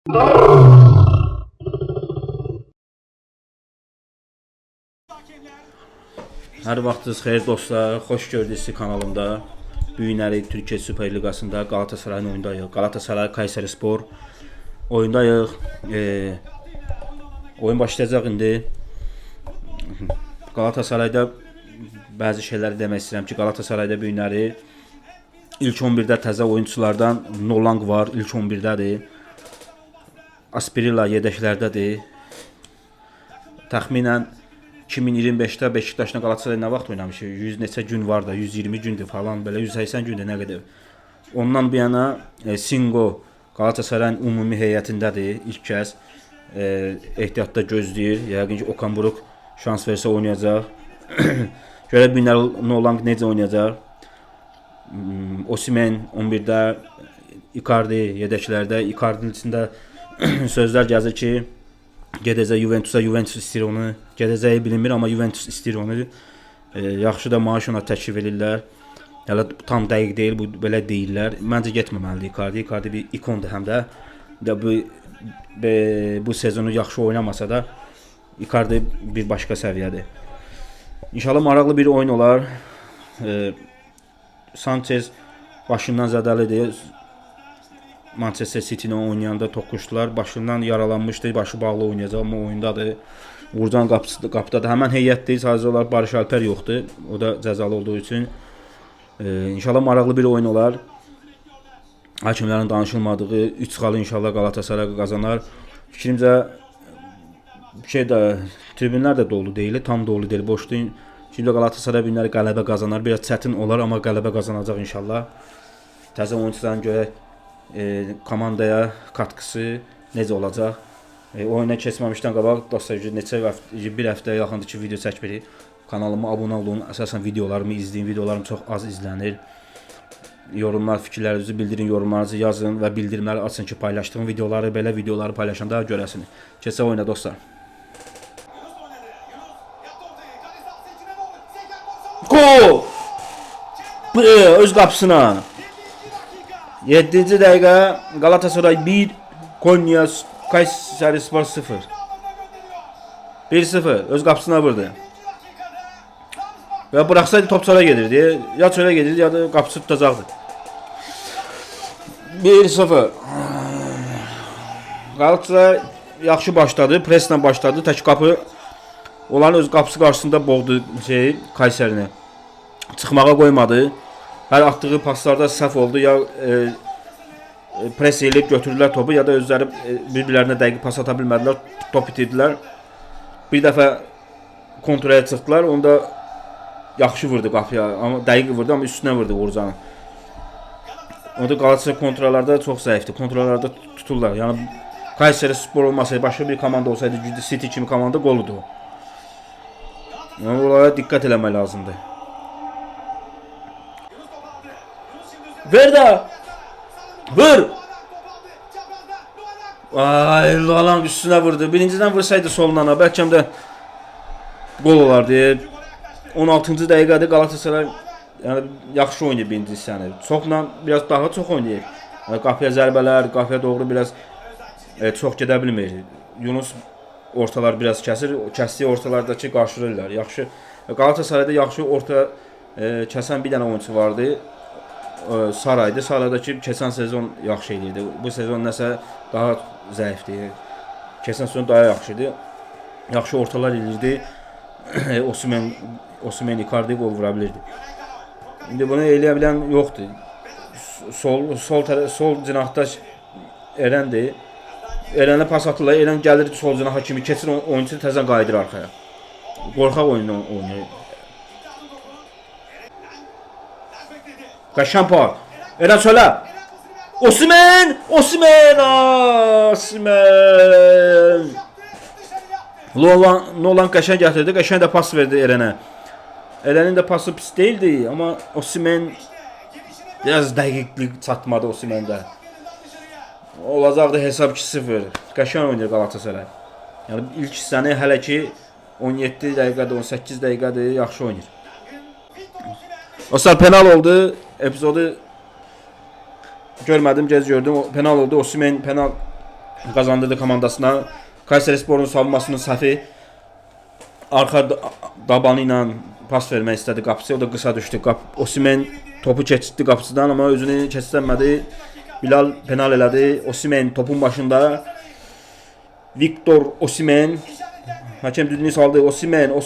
Hər vaxtınız xeyir dostlar, xoş gördünüz sizi kanalımda. Bu günləri Türkiyə Süper Liqasında Qalatasarayın oyundayıq. Galatasaray Kayserispor oyundayıq. Oyun başlayacaq indi. Galatasarayda bəzi şeyləri demək istəyirəm ki, Galatasarayda bu günləri ilk 11-də təzə oyunçulardan Nolang var, ilk 11-dədir. Aspirilla yedəklərdədir. Təxminən 2025'də Beşiktaşla Galatasaray nə vaxt oynamışıq? 100 neçə gün var da, 120 gündür falan, belə 180 gündür nə qədər. Ondan bu yana Singo Galatasarayın ümumi heyətindədir ilk kəz. Ehtiyatda gözləyir. Yəqin ki Okan Buruk şans versə oynayacaq. Görə bilmirəm Nolang necə oynayacaq. Osimhen 11-də, Icardi yedəklərdə. Icardi'nin içində sözlər gəzir ki, gedəcək Juventus'a, Juventus istəyir onu. Gedəcəyi bilinmir, amma Juventus istəyir onu. Yaxşı da maaş ona təklif edirlər. Hələ tam dəqiq deyil, bu belə deyirlər. Məncə getməməlidir Icardi. Icardi bir ikondur həm də. Bu sezonu yaxşı oynamasa da Icardi bir başqa səviyyədir. İnşallah maraqlı bir oyun olar. Sanchez başından zədəlidir. Manchester City-lə oynayanda toqquşdular. Başından yaralanmışdı, başı bağlı oynayacaq, amma oyundadır. Uğurcan qapıdadır. Həmən heyətdir, sadəcə olaraq Barış Alper yoxdur. O da cəzalı olduğu üçün. İnşallah maraqlı bir oyun olar. Hakimlərin danışılmadığı 3 xalı inşallah Galatasaray qazanar. Fikrimcə tribünlər də dolu deyil, tam dolu deyil, boşdur. Şimdi Galatasaray günləri qələbə qazanar. Biraz çətin olar, amma qələbə qazanacaq inşallah. Təzə oyunçuların görək komandaya katkısı necə olacaq? Oyuna keçməmişdən qabaq dostlar, bir həftə yaxındır ki video çəkmirik. Kanalıma abunə olun. Əsasən videolarımı izləyin. Videolarım çox az izlənir. Yorumlar, fikirlərinizi bildirin, yorumlarınızı yazın və bildirimləri açın ki, paylaşdığım videoları, belə videoları paylaşanda görəsiniz. Keçək oyuna dostlar. Gol! Öz qapısına. 7-ci dəqiqə Galatasaray 1, Konya Kayserispor 0. 1-0 öz qapısına vurdu. Və bıraxsaydı top çölə gedirdi. Ya çölə gedirdi ya da qapısı tutacaqdı. 1-0. Galatasaray yaxşı başladı, preslə başladı. Tək qapı onların öz qapısı qarşısında boğdu Kayserini. Çıxmağa qoymadı. Hər atdığı paslarda səhv oldu, ya pres eləyib götürdülər topu, ya da özləri bir-birlərinə dəqiq pas ata bilmədilər, top itirdilər. Bir dəfə kontraya çıxdılar, onda yaxşı vurdu qapıya, amma dəqiq vurdu, amma üstünə vurdu Uğurcanı. Onda Galatasaray kontralarda çox zəifdir, kontralarda tuturlar. Yəni Kayserispor olmasaydı, başqa bir komanda olsaydı, City kimi komanda qoludur o. Yəni onlara diqqət eləmək lazımdır. Ver de. Vur. Ay Lalan üstüne vurdu. Birinciden vursaydı solundan, belki de gol olardı. 16-cı dəqiqədə Galatasaray yəni yaxşı oynayır birinci hissəni. Çoxla biraz daha çox oynayır. Yəni qapıya zərbələr, qapıya doğru biraz çox gedə bilmir. Yunus ortalar biraz kəsir. Kəsdiyi ortalardakı qarşılayırlar. Yaxşı. Galatasarayda yaxşı orta kəsən bir dənə oyunçu vardı. Saraydı. Saraydakı keçən sezon yaxşı edirdi. Bu sezon nəsə daha zəifdir. Keçən sezon daha yaxşıydı. Yaxşı ortalar edirdi. Osimhen Icardi gol vura bilirdi. İndi bunu eləyə bilən yoxdur. Sol cinahda Eren'dir. Eren'ə pas atırlar. Eren gəlir sol cinaha kimi keçir, oyunçu təzən qayıdır arxaya. Qorxaq oyunu oynayır. Kaşampar. Eren söyle. Osimhen! Osimhen! Osimhen! Nolan qəşəng gətirdi. Qəşəng də pas verdi Eren'ə. Eren'in də pası pis değildi, amma Osimhen biraz dəqiqlik çatmadı Osimhen'də. Olacaqdı hesab 2-0. Qəşəng oynayır Galatasaray. Yəni ilk hissəni hələ ki 17 dəqiqədə, 18 dəqiqədə yaxşı oynayır. Dostlar penal oldu. Epizodu görmədim, gec gördüm. Penal oldu. Osimhen qazandırdı komandasına. Kayserisporun savunmasının səhvi arxa dabanı ilə pas vermək istədi qapısı. O da qısa düşdü. Osimhen topu keçirtdi qapıcıdan, amma özünü keçirtmədi. Bilal penal elədi. Osimhen topun başında. Victor Osimhen. Hakem düdüğünü saldı. Osimhen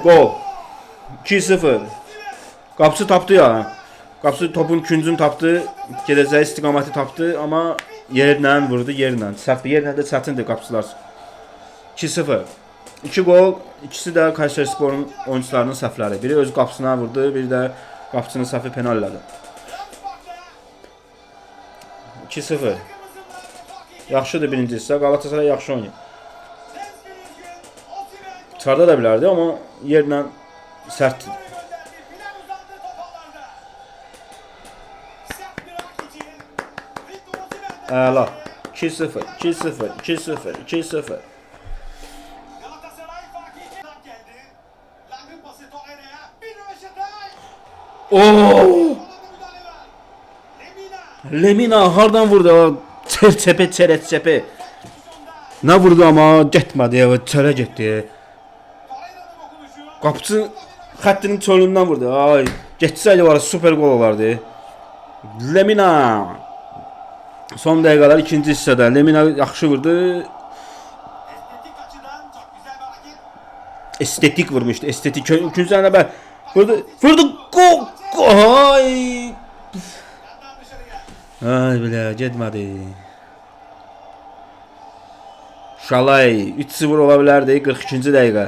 gol. 2-0. Qapısı tapdı ya. Qapısı topun küncünü tapdı. Gedəcəyi istiqaməti tapdı, amma yerlə vurdu, yerlə. Səhvdir, yerlə də çətindir qapıçılar. 2-0. 2 gol, ikisi də Kayserisporun oyuncularının səhvləri. Biri öz qapısına vurdu, biri də qapıçının səhvi penal elədi. 2-0. Yaxşıdır birinci hissə. Galatasaray yaxşı oynayır. Çıxarda da bilərdi, amma yerlə sərtdir. Əla. 2-0, 2-0, 2-0, 2-0. Oo! Lemina hardan vurdu? Çərət-çəpə. Nə vurdu amma getmədi, çərə getdi. Qapıçı xəttinin çölündən vurdu. Ay, getsəydi var, super gol olardı. Lemina. Son dəqiqələr ikinci hissədə. Lemina yaxşı vurdu. Estetik vurmuşdu. Estetik. Üçüncü sənəbə vurdu. Gol. Ay. Ay belə getmədi. Şalay 3-0 ola bilərdi 42-ci dəqiqə.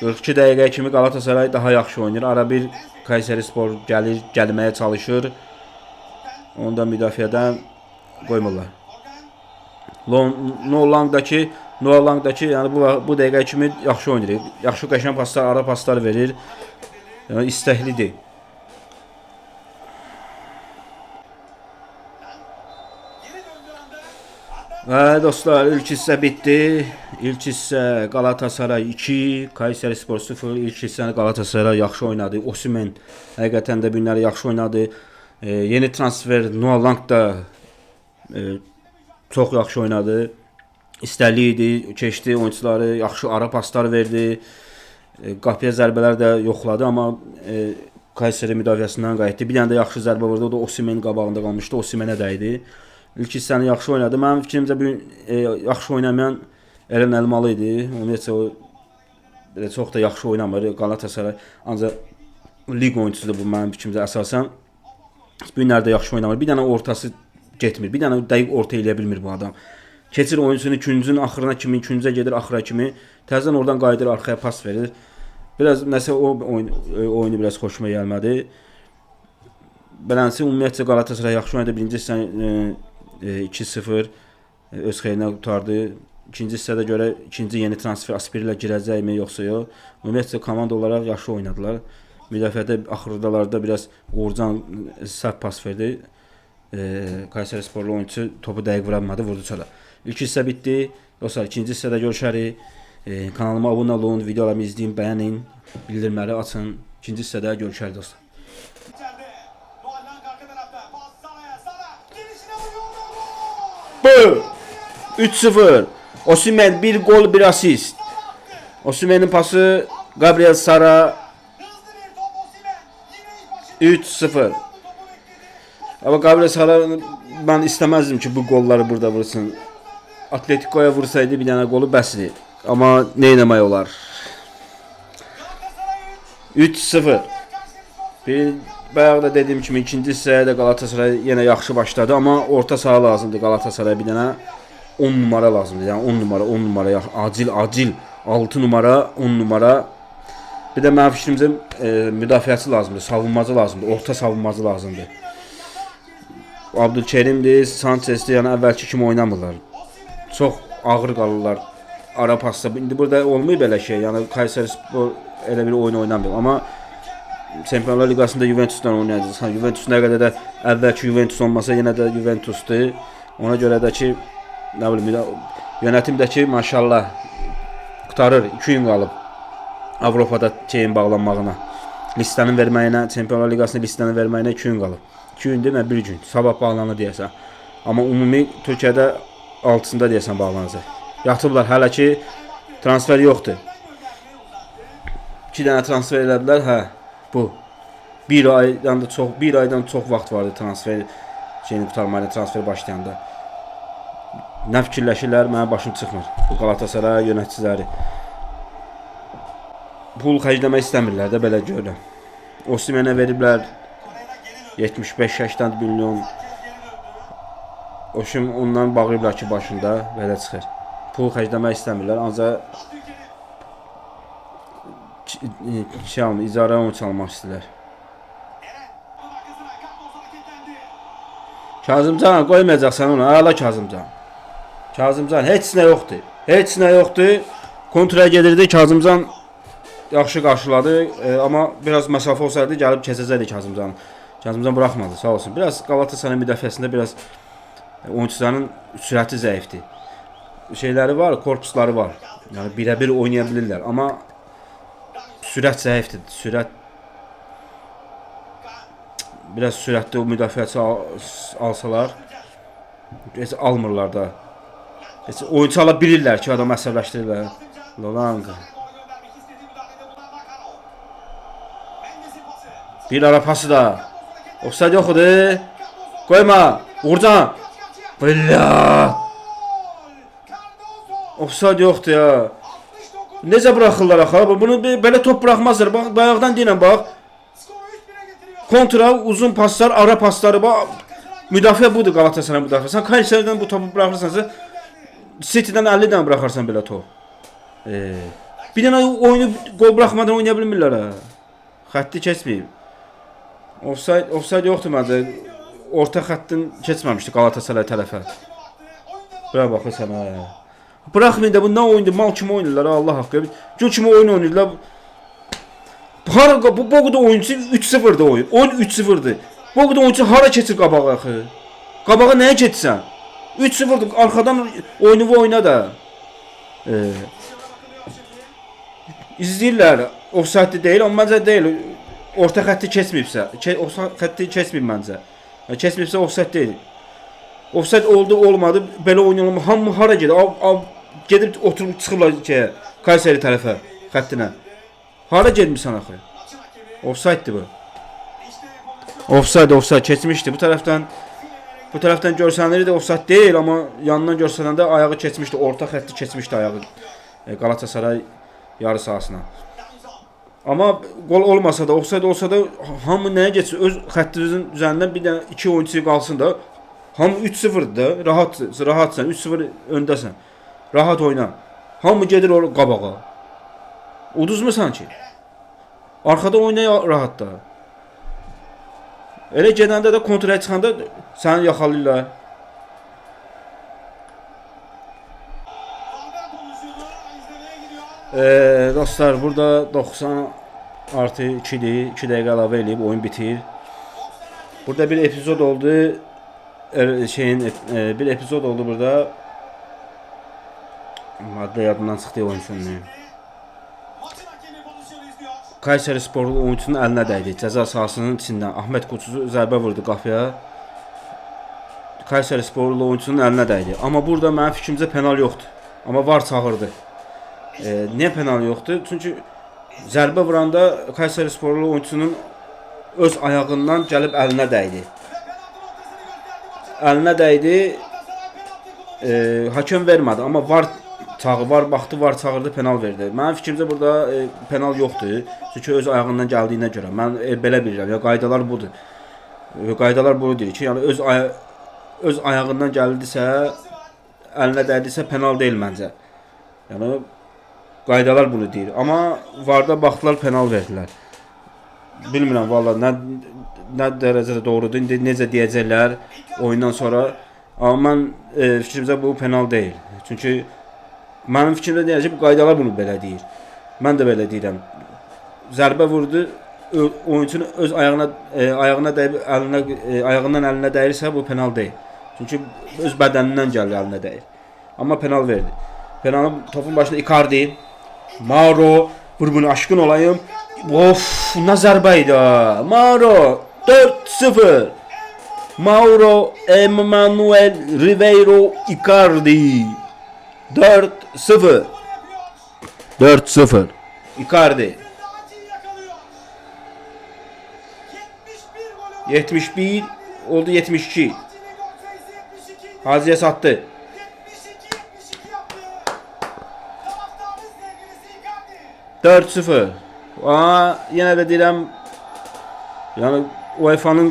42 dəqiqəyə kimi Galatasaray daha yaxşı oynayır. Ara bir Kayserispor gəlməyə çalışır. Onda müdafiədən qoymurlar. Nolandakı yəni bu dəqiqə kimi yaxşı oynayır. Yaxşı qəşəng paslar, ara paslar verir. Yəni istəklidir. Və dostlar, ilk hissə bitdi. İlk hissə Galatasaray 2, Kayserispor 0. İlk hissəni Galatasaray yaxşı oynadı. Osimhen həqiqətən də günləri yaxşı oynadı. Yeni transfer Noah Lang da çox yaxşı oynadı. İstəkli idi, keçdi oyuncuları, yaxşı ara paslar verdi. Qapıya zərbələr də yoxladı, amma Kayseri müdafiəsindən qayıtdı. Bir dənə də yaxşı zərbə vurdu, o da Osimhen qabağında qalmışdı. Osimhenə dəydi. İlk hissəni yaxşı oynadı. Mənim fikrimcə yaxşı oynamayan Eren Elmalı idi. Ümumiyyətcə o çox da yaxşı oynamır. Galatasaray ancaq lig oyuncusudur bu mənim fikrimcə əsasən. Bu günlərdə yaxşı oynamır. Bir dənə ortası getmir. Bir dənə dəqiq orta eləyə bilmir bu adam. Keçir oyuncunu küncün axırına kimi, küncə gedir axıra kimi. Təzədən oradan qayıdır, arxaya pas verir. Biraz nəsə o oyunu biraz xoşuma gəlmədi. Beləncə ümumiyyətcə Galatasaray yaxşı oynadı. Birinci hissə 2-0 öz xeyrinə qutardı. İkinci hissədə görə ikinci yeni transfer Aspirlə girəcəkmi yoxsa yox. Ümumiyyətcə komanda olaraq yaxşı oynadılar. Müdafiədə axırdalarda biraz Uğurcan səhv pas verdi. Kayserisporlu oyunçu topu dəqiq vura bilmədi, vurdu çölə. İlk hissə bitdi. Dostlar, ikinci hissədə görüşərik. Kanalıma abunə olun, videolarımı izləyin, bəyənin, bildirimləri açın. İkinci hissədə görüşərik dostlar. 3-0. Osimhen 1 gol 1 asist. Osimhen'in pası Gabriel Sara 3-0. Ama Gabriel Sara ben istemezdim ki bu golları burada vursun. Atletico'ya vursaydı bir tane golü bəsdir. Ama neyləmək olar? 3-0. Bayaq da dediyim kimi ikinci hissəyə də Galatasaray yenə yaxşı başladı, amma orta saha lazımdır Galatasaraya bir dənə 10 numara lazımdır. Yəni 10 numara acil 6 numara, 10 numara. Bir də mənim fikrimcə müdafiəçi lazımdır, savunmacı lazımdır, orta savunmacı lazımdır. Abdülkerimdir, Sanchez'dir, yəni əvvəlki kimi oynamırlar. Çox ağır qalırlar ara pasda. İndi burada olmuyor belə şey. Yəni Kayserispor elə bir oyun oynamır, amma Çempionlar Liqasında Juventus'dan oynayacaq. Juventus nə qədər də əvvəlki Juventus olmasa yenə də Juventus'dur. Ona görə də ki, nə bilim, yönetimdəki maşallah qutarır. 2 gün qalıb Avropada şeyin bağlanmağına. listanın verməyinə, Çempionlar Liqasının listanın verməyinə 2 gün qalıb. 2 gün demə, 1 gün. Sabah bağlanır deyəsən. Amma ümumi Türkiyədə 6-sında deyəsən bağlanacaq. Yatıblar, hələ ki transfer yoxdur. 2 dənə transfer elədilər, hə, bu. 1 aydan çox vaxt vardı transfer şeyini qurtarmayla, transfer başlayanda. Nə fikirləşirlər, mənim başım çıxmır. Bu Galatasaray yöneticiləri. Pul xərcləmək istəmirlər də, belə görürəm. Osimhenə veriblər 75-80 milyon. Oşum ondan bağlayıblar ki başında, belə çıxır. Pul xərcləmək istəmirlər, ancaq icarə onu çalmaq istəyirlər. Kazımcan qoymayacaqsan onu, ağla Kazımcan. Kazımcan heç nə yoxdur. Heç nə yoxdur. Kontraya gedirdi, Kazımcan yaxşı qarşıladı, amma biraz məsafə olsaydı gəlib keçəcəkdi Kazımcanı. Kazımcan buraxmadı, sağ olsun. Biraz Galatasaray müdafiəsində biraz oyunçuların sürəti zəifdir. Şeyləri var, korpusları var. Yəni birə-bir oynaya bilirlər, amma sürət zəifdir. Sürət biraz sürətli o müdafiəçi alsalar heç almırlar da. Heç oyunçu ala bilirlər ki, adam əsəbləşdirirlər. Lolanga. Bir ara pası da. Ofsayt yoxdur. Qoyma. Uğurcan. Billah. Ofsayt yoxdur ya. Necə buraxırlar axı? Bunu belə top buraxmazlar. Bax, bayaqdan deyirəm bax. Kontra, uzun paslar, ara pasları bax. Müdafiə budur, Galatasaray müdafiə. Sən Kayseri'dən bu topu buraxırsansa City'dən 50 dənə buraxarsan belə top. Bir dənə oyunu gol buraxmadan oynaya bilmirlər ha. Xətti keçməyib. Offside yoxdur məncə. Orta xəttin keçməmişdi Galatasaray tərəfə. Bura baxırsan ha. Buraxmayın da bu nə oyundur? Mal kimi oynayırlar Allah haqqı. Gül kimi oyun oynayırlar. Bu boğda oyuncu 3-0'da oyun. Oyun 3-0'dır. Boğda oyuncu hara keçir qabağa axı? Qabağa nəyə keçsən? 3-0'dır. Arxadan oyunu oyna da. İzləyirlər. Offside deyil, amma məncə deyil. Orta xətti keçməyibsə, xətti keçməyib məncə. Keçməyibsə offside deyil. Offside oldu, olmadı, belə oynanılmır. Hamı hara gedir? Gedib oturub çıxıblar Kayseri tərəfə, xəttinə. Hara gedmirsən axı? Offside'dir bu. Offside keçmişdi. Bu tərəfdən görsənirdi, offside deyil, amma yanından görsənəndə ayağı keçmişdi, orta xətti keçmişdi ayağı Galatasaray yarı sahasına. Amma gol olmasa da, offside olsa da hamı nəyə geçsin? Öz xəttinizin üzərindən bir dənə 2 oyunçu qalsın da. Hamı 3-0'dır da, rahatsan, 3-0 öndəsən. Rahat oyna. Hamı gedir oraya qabağa. Uduzmu sanki? Arkada oynaya rahat da. Elə gedəndə də kontraya çıxanda səni yaxalayırlar. Dostlar, burada 90+2'dir. 2 dəqiqə əlavə eləyib oyun bitir. Burada bir epizod oldu. Bir epizod oldu burada. Madde yadından çıxdı oyuncunun. Kayseri Sporlu oyuncunun əlinə dəydi. Cəza sahasının içindən Ahmet Kutucu zərbə vurdu qapıya. Kayseri Sporlu oyuncunun əlinə dəydi. Amma burada mənim fikrimcə penal yoxdur. Amma VAR çağırdı. Niyə penal yoxdur? Çünki zərbə vuranda Kayseri Sporlu oyuncunun öz ayağından gəlib əlinə dəydi. Əlinə dəydi. Hakem vermədi, amma VAR baxdı, VAR çağırdı, penal verdi. Mənim fikrimcə burada penal yoxdur. Çünki öz ayağından gəldiyinə görə. Mən belə bilirəm. Ya qaydalar budur. Qaydalar bunu deyir ki, yəni öz ayağından gəldisə, əlinə dəydisə penal deyil məncə. Yəni qaydalar bunu deyir. Amma VAR-da baxdılar, penal verdilər. Bilmirəm vallahi nə dərəcədə doğrudur, indi necə deyəcəklər oyundan sonra. Amma mən fikrimcə bu penal deyil. Çünki mənim fikrimdə deyir ki, bu qaydalar bunu belə deyir. Mən də belə deyirəm. Zərbə vurdu, oyuncunun öz ayağına dəyib ayağından əlinə dəyirsə bu penal deyil. Çünki öz bədənindən gəlir əlinə dəyir. Amma penal verdi. Penalın topun başında Icardi, Mauro, vur bunu aşkın olayım. Of, nazarbə idi ha. Mauro 4-0. Mauro Emanuel Ribeiro Icardi 4-0. 4-0. Icardi 71 oldu, 72. Haziye sattı. 4-0. Yenə də deyirəm, yəni UEFA'nın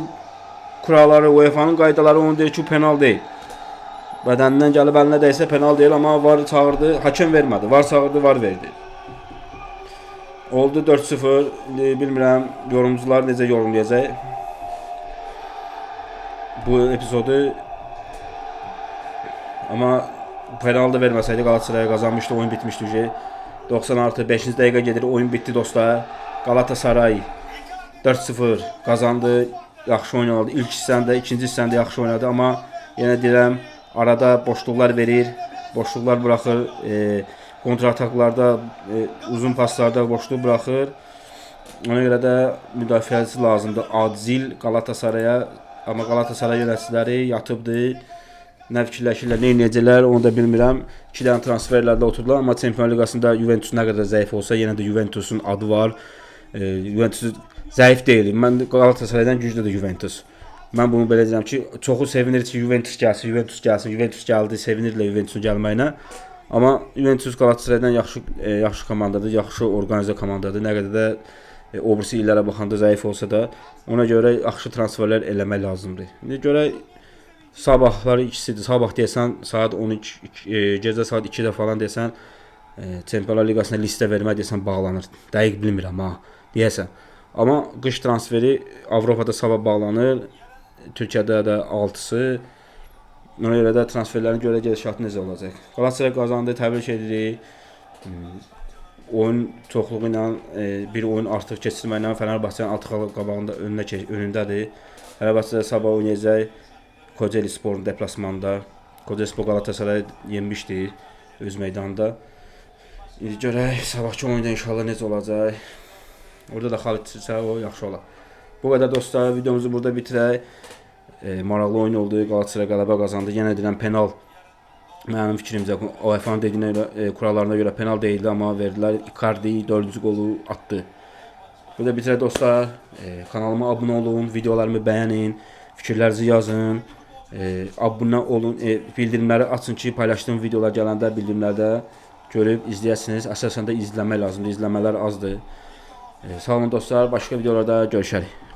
kuralları, UEFA'nın qaydaları onu deyir ki, penal deyil. Bədənindən gəlib əlinə dəysə penal deyil, amma var çağırdı, hakem vermədi. Var çağırdı, var verdi. Oldu 4-0. Bilmirəm yorumcular necə yorumlayacaq bu epizodu. Amma penal da verməsəydi Galatasaray qazanmışdı, oyun bitmişdi. 90+5-ci dəqiqə gedir, oyun bitdi dostlar. Galatasaray 4-0 qazandı, yaxşı oynadı. İlk hissəndə, ikinci hissəndə yaxşı oynadı, amma yenə deyirəm, arada boşluqlar verir, boşluqlar buraxır, kontrataklarda, uzun paslarda boşluq buraxır. Ona görə də müdafiəçi lazımdır, acil Galatasaraya, amma Galatasaray yönəticiləri yatıbdır. Nə fikirləşirlər, nə edəcəklər, onu da bilmirəm. 2 dənə transferlərdə oturdular, amma Çempionlar Liqasında Juventus nə qədər zəif olsa, yenə də Juventusun adı var. Juventus zəif deyil. Mən Galatasaraydan güclüdür Juventus. Mən bunu belə deyirəm ki, çoxu sevinir ki, Juventus gəlsin, Juventus gəlsin. Juventus gəldi, sevinirlər Juventusun gəlməyinə. Amma Juventus Galatasaraydan yaxşı komandadır, yaxşı orqanizə komandadır. Nə qədər də o birisi illərə baxanda zəif olsa da, ona görə yaxşı transferlər eləmək lazımdır. İndi görək sabahları ikisidir. Sabah deyəsən saat 12, gecə saat 2-də falan deyəsən Çempionlar Liqasına listə vermək deyəsən bağlanır. Dəqiq bilmirəm ha, deyəsən. Amma qış transferi Avropada sabah bağlanır. Türkiyədə də 6-sı. Ona görə də transferlərin görə gedişatı necə olacaq. Galatasaray qazandı, təbrik edirik. Oyun çoxluğu ilə bir oyun artıq keçirməklə Fenerbahçenin artıq qabağında önündədir. Fenerbahçe sabah oynayacaq. Kocaeli Spor'un deplasmanda. Kocaeli Spor Galatasaray yenmişdi öz meydanında. İndi görək sabahki oyunda inşallah necə olacaq. Orada da Xalit çıxsa o yaxşı olar. Bu qədər dostlar, videomuzu burada bitirək. Maraqlı oyun oldu. Galatasaray qələbə qazandı. Yenə deyirəm penal. Mənim fikrimcə UEFA'nın dediyinə görə, kurallarına görə penal deyildi, amma verdilər. Icardi 4-cü qolu atdı. Burada bitirək dostlar. Kanalıma abunə olun, videolarımı bəyənin, fikirlərinizi yazın. Abunə olun, bildirimləri açın ki, paylaşdığım videolar gələndə bildirimlərdə görüb izləyəsiniz. Əsasən də izləmək lazımdır, izləmələr azdır. Sağ olun dostlar, başqa videolarda görüşərik.